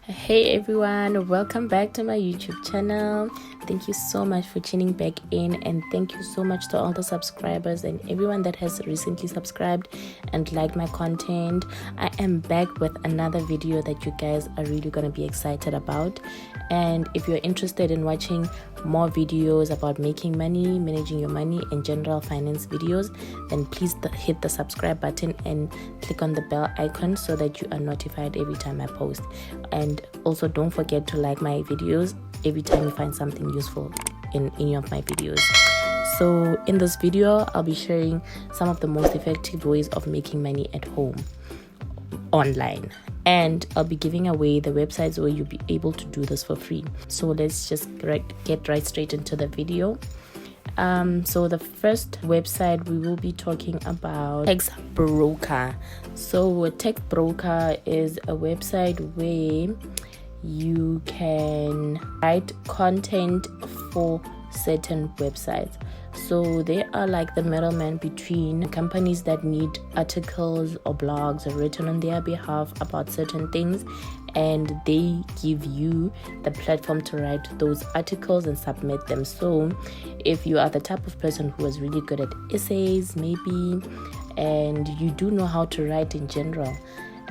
Hey everyone, welcome back to my YouTube channel. Thank you so much for tuning back in, and thank you so much to all the subscribers and everyone that has recently subscribed and liked my content. I am back with another video that you guys are really going to be excited about. And if you're interested in watching more videos about making money, managing your money, and general finance videos, then please hit the subscribe button and click on the bell icon so that you are notified every time I post. And also don't forget to like my videos every time you find something useful in any of my videos. So in this video, I'll be sharing some of the most effective ways of making money at home online, and I'll be giving away the websites where you'll be able to do this for free. So let's just get right straight into the video. So the first website we will be talking about, Textbroker. So Textbroker is a website where you can write content for certain websites. So they are like the middleman between companies that need articles or blogs written on their behalf about certain things, and they give you the platform to write those articles and submit them. So if you are the type of person who is really good at essays maybe, and you do know how to write in general,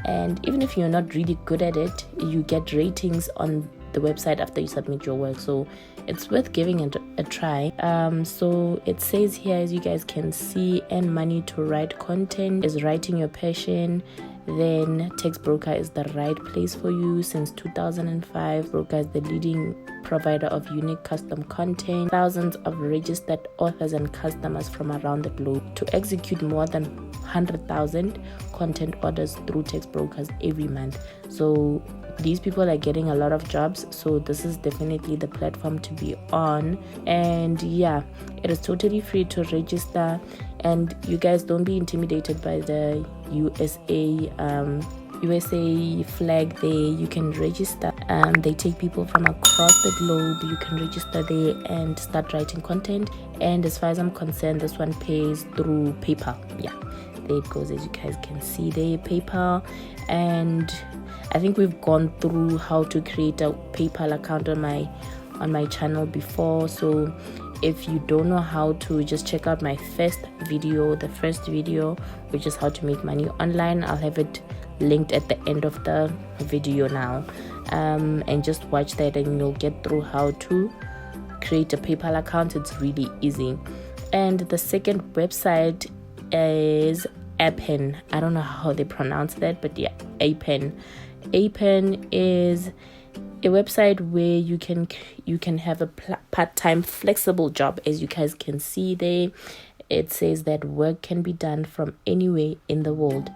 and even if you're not really good at it, you get ratings on the website after you submit your work. So it's worth giving it a try. So it says here, as you guys can see, earn money to write content. Is writing your passion? Then Textbroker is the right place for you. Since 2005, Broker is the leading provider of unique custom content. Thousands of registered authors and customers from around the globe to execute more than 100,000 content orders through Textbrokers every month. So these people are getting a lot of jobs, so this is definitely the platform to be on. And yeah, it is totally free to register, and you guys don't be intimidated by the USA flag there. You can register. They take people from across the globe. You can register there and start writing content. And as far as I'm concerned, this one pays through PayPal. Yeah, there it goes, as you guys can see there, PayPal. And I think we've gone through how to create a PayPal account on my channel before. So if you don't know how to, just check out my first video, which is how to make money online. I'll have it linked at the end of the video now, and just watch that and you'll get through how to create a PayPal account. It's really easy. And the second website is Appen. I don't know how they pronounce that, but yeah, Appen. Appen is a website where you can have a part-time flexible job. As you guys can see there, it says that work can be done from anywhere in the world.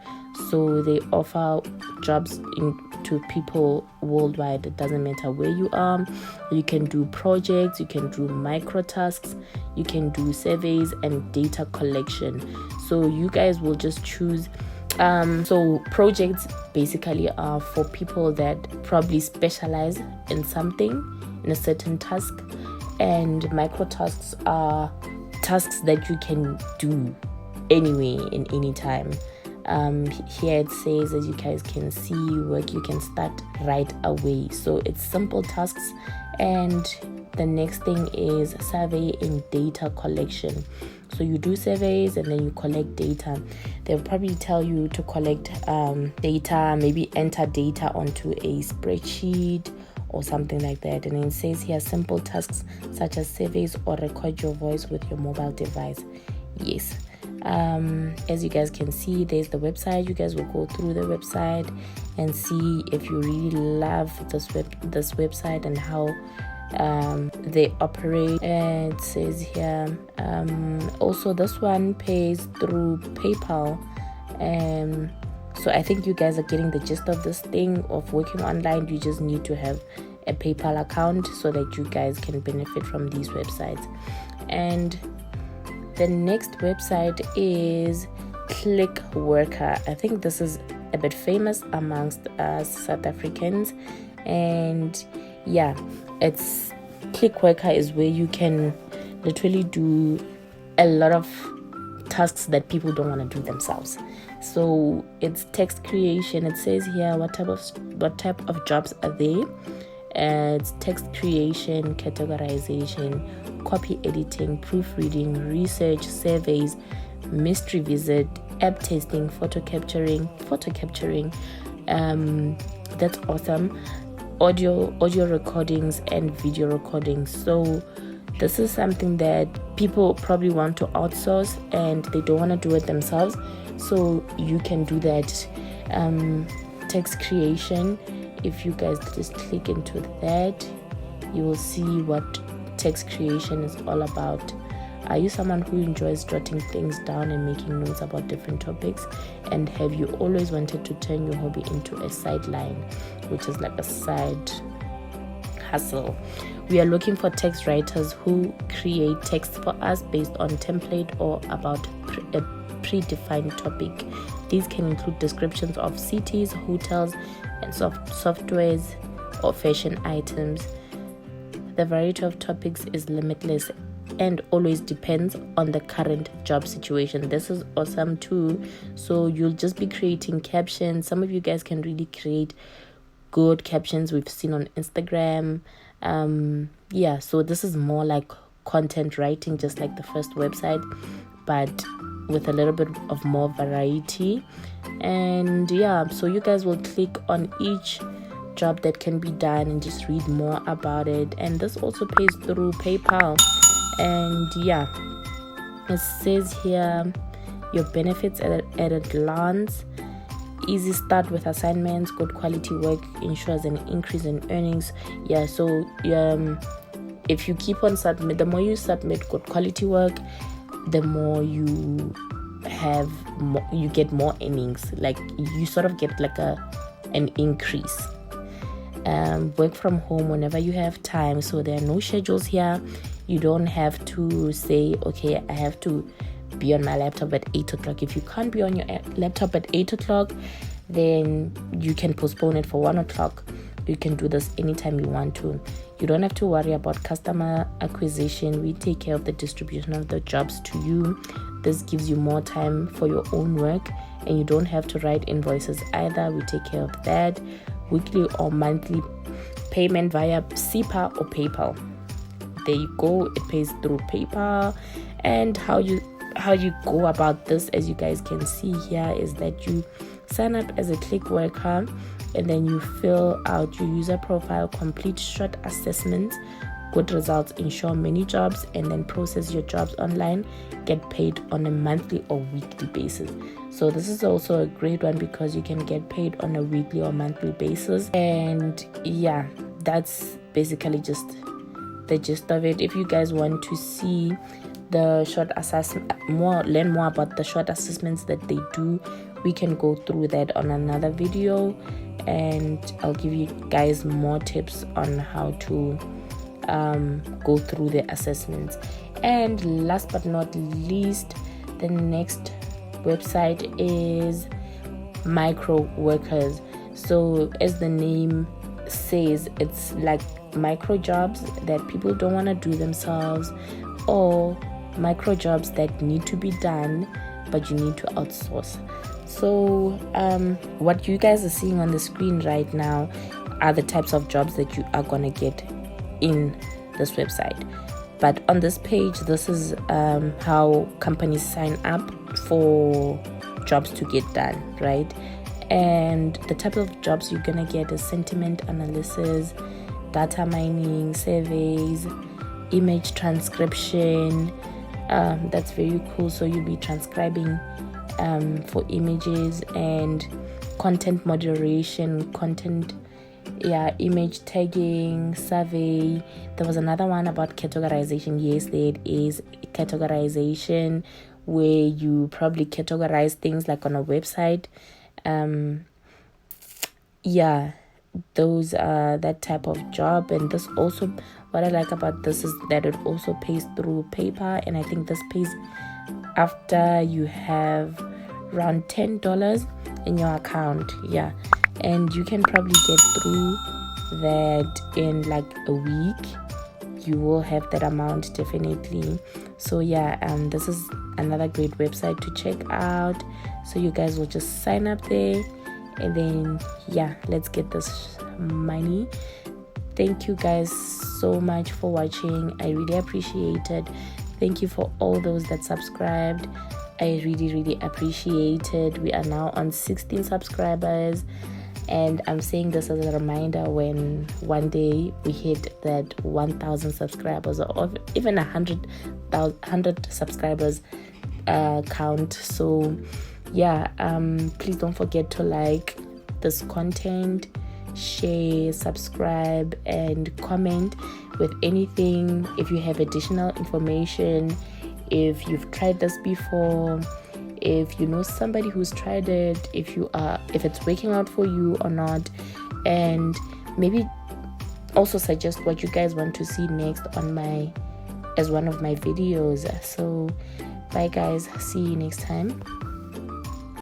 So they offer jobs to people worldwide. It doesn't matter where you are. You can do projects, you can do micro tasks, you can do surveys and data collection. So you guys will just choose. So projects basically are for people that probably specialize in something, in a certain task, and micro tasks are tasks that you can do anyway in any time. Here it says, as you guys can see, work you can start right away. So it's simple tasks. And the next thing is survey and data collection. So you do surveys and then you collect data. They'll probably tell you to collect data, maybe enter data onto a spreadsheet or something like that. And then it says here, simple tasks such as surveys or record your voice with your mobile device. Yes. As you guys can see, there's the website. You guys will go through the website and see if you really love this website and how they operate. And it says here, also this one pays through PayPal. So I think you guys are getting the gist of this thing of working online. You just need to have a PayPal account so that you guys can benefit from these websites. And the next website is Clickworker. I think this is a bit famous amongst us South Africans. And yeah, it's Clickworker is where you can literally do a lot of tasks that people don't want to do themselves. So it's text creation. It says here what type of jobs are there. It's text creation, categorization, copy editing, proofreading, research, surveys, mystery visit, app testing, photo capturing. That's awesome. Audio recordings and video recordings. So this is something that people probably want to outsource and they don't want to do it themselves. So you can do that. Text creation. If you guys just click into that, you will see what text creation is all about. Are you someone who enjoys jotting things down and making notes about different topics? And have you always wanted to turn your hobby into a sideline, which is like a side hustle? We are looking for text writers who create text for us based on template or about a predefined topic. These can include descriptions of cities, hotels, and softwares or fashion items. The variety of topics is limitless and always depends on the current job situation. This is awesome too. So you'll just be creating captions. Some of you guys can really create good captions we've seen on Instagram. So this is more like content writing, just like the first website, but with a little bit of more variety. And so you guys will click on each job that can be done and just read more about it. And this also pays through PayPal. And it says here your benefits at a glance. Easy start with assignments, good quality work ensures an increase in earnings. If you keep on submit, the more you submit good quality work, the more you get more earnings. Like you sort of get like an increase. Work from home whenever you have time. So there are no schedules here. You don't have to say, okay, I have to be on my laptop at 8 o'clock. If you can't be on your laptop at 8 o'clock, then you can postpone it for 1 o'clock. You can do this anytime you want to. You don't have to worry about customer acquisition. We take care of the distribution of the jobs to you. This gives you more time for your own work, and you don't have to write invoices either. We take care of that. Weekly or monthly payment via SEPA or PayPal. There you go. It pays through PayPal. And how you go about this, as you guys can see here, is that you sign up as a Clickworker, and then you fill out your user profile, complete short assessments, good results, ensure many jobs, and then process your jobs online, get paid on a monthly or weekly basis. So this is also a great one because you can get paid on a weekly or monthly basis. And that's basically just the gist of it. If you guys want to see the short assessment, learn more about the short assessments that they do, we can go through that on another video, and I'll give you guys more tips on how to go through the assessments. And last but not least, the next website is Microworkers. So as the name says, it's like micro jobs that people don't want to do themselves, or micro jobs that need to be done but you need to outsource. So what you guys are seeing on the screen right now are the types of jobs that you are going to get in this website. But on this page, this is how companies sign up for jobs to get done, right? And the type of jobs you're going to get is sentiment analysis, data mining, surveys, image transcription. That's very cool. So you'll be transcribing for images, and content moderation, image tagging, survey. There was another one about categorization. Yes, there is categorization, where you probably categorize things like on a website. Those are that type of job. And this also, what I like about this is that it also pays through PayPal, and I think this pays after you have around $10 in your account. And you can probably get through that in like a week. you will have that amount definitely. So yeah, this is another great website to check out. So you guys will just sign up there, and then yeah, let's get this money. Thank you guys so much for watching. I really appreciate it. Thank you for all those that subscribed. I really appreciate it. We are now on 16 subscribers, and I'm saying this as a reminder when one day we hit that 1,000 subscribers, or even 100 subscribers count. So yeah, please don't forget to like this content, share, subscribe, and comment with anything. If you have additional information, if you've tried this before, if you know somebody who's tried it, if it's working out for you or not, and maybe also suggest what you guys want to see next as one of my videos. So bye guys, see you next time.